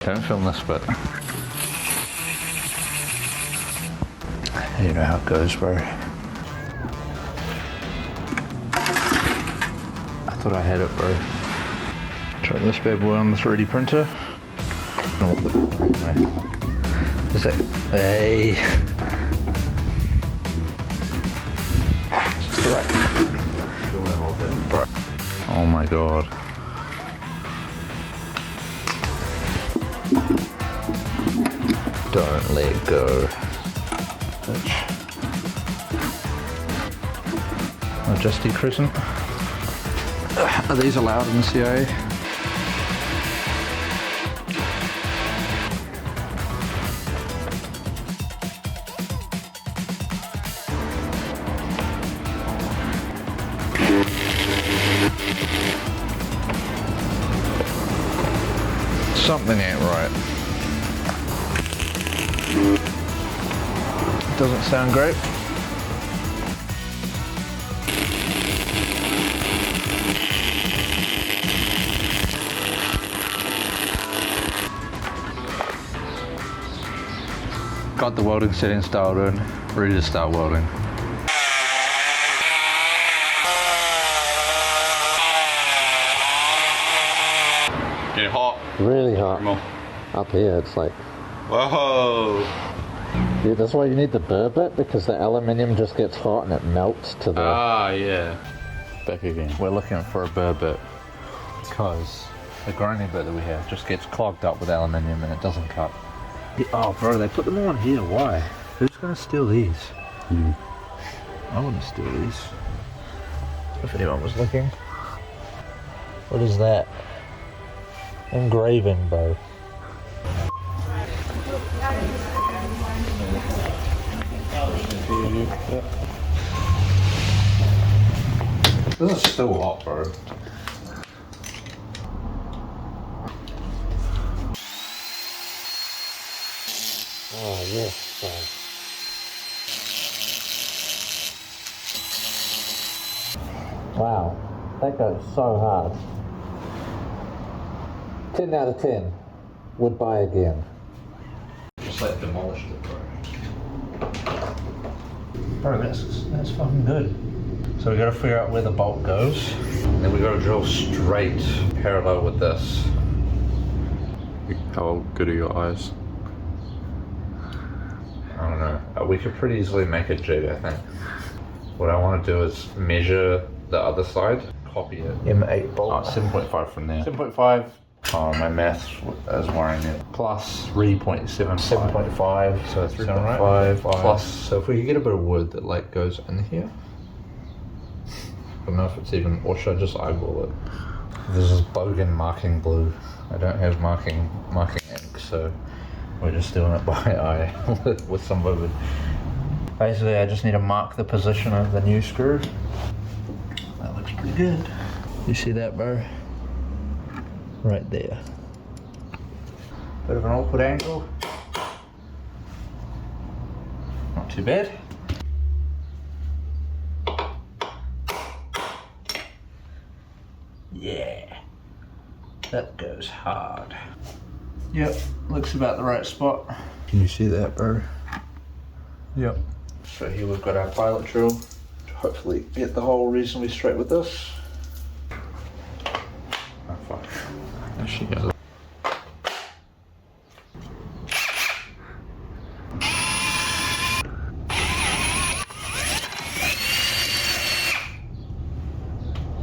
Don't film this bit. You know how it goes, bro. I thought I had it, bro. Try this bad boy on the 3D printer. Is it? Hey. Oh my god. Don't let go. Adjusty crescent. Are these allowed in the CIA? Something ain't right. Doesn't sound great. Got the welding settings dialed in, ready to start welding. Getting hot. Really hot. Up here it's like... Whoa! Yeah, that's why you need the burr bit, because the aluminium just gets hot and it melts to the... Ah, yeah. Back again. We're looking for a burr bit because the grinding bit that we have just gets clogged up with aluminium and it doesn't cut. Oh bro, they put them on here, why? Who's gonna steal these? You. I wouldn't steal these. If anyone was looking. What is that? Engraving, bro. This is still hot, bro. Oh, yes, bro. Wow, that goes so hard. 10 out of 10. Would buy again. Just like demolished it, bro. Bro, that's fucking good. So we gotta figure out where the bolt goes. And then we gotta drill straight parallel with this. How good are your eyes? I don't know. We could pretty easily make a jig, I think. What I want to do is measure the other side, copy it. M8 bolt. 7.5 from there. 7.5. Oh, my math is worrying me. Plus 3.7. 7.5. So 3.5 plus. So if we could get a bit of wood that like goes in here. I don't know if it's even, or should I just eyeball it? This is Bogan marking blue. I don't have marking ink, so we're just doing it by eye with some wood. Basically, I just need to mark the position of the new screw. That looks pretty good. You see that, bro? Right there. Bit of an awkward angle. Not too bad. Yeah. That goes hard. Yep, looks about the right spot. Can you see that, bro? Yep. So here we've got our pilot drill to hopefully get the hole reasonably straight with this. Oh fuck. There she goes.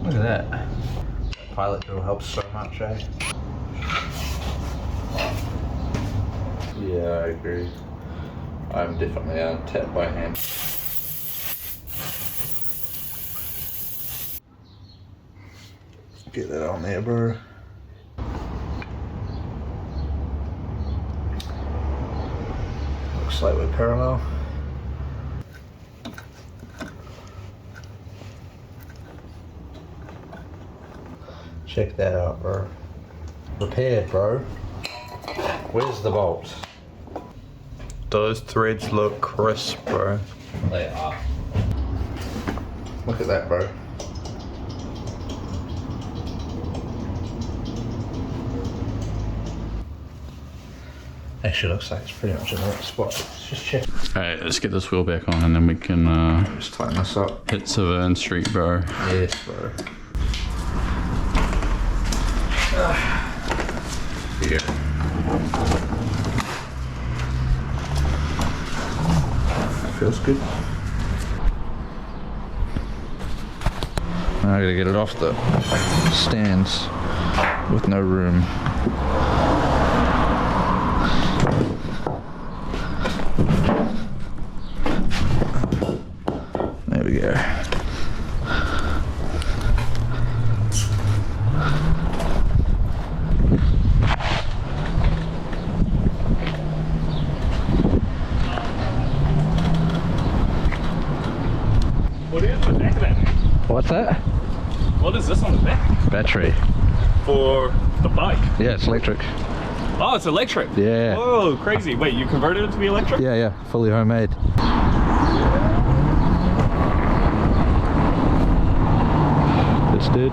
Look at that. Pilot drill helps so much, eh? Yeah, I agree. I'm definitely tapped by hand. Get that on there, bro. Looks like we're parallel. Check that out, bro. Prepared, bro. Where's the bolt? Those threads look crisp, bro. They are. Look at that, bro. Actually, looks like it's pretty much in the right spot. Let's just check. Alright, let's get this wheel back on and then we can Just tighten this up. hit Severn Street, bro. Yes, bro. Here. Feels good. Now I gotta get it off the stands with no room. There we go. What is the back of that? What's that? What is this on the back? Battery. For the bike? Yeah, it's electric. Oh, it's electric. Yeah. Whoa, crazy. Wait, you converted it to be electric? Yeah, yeah, fully homemade. This did.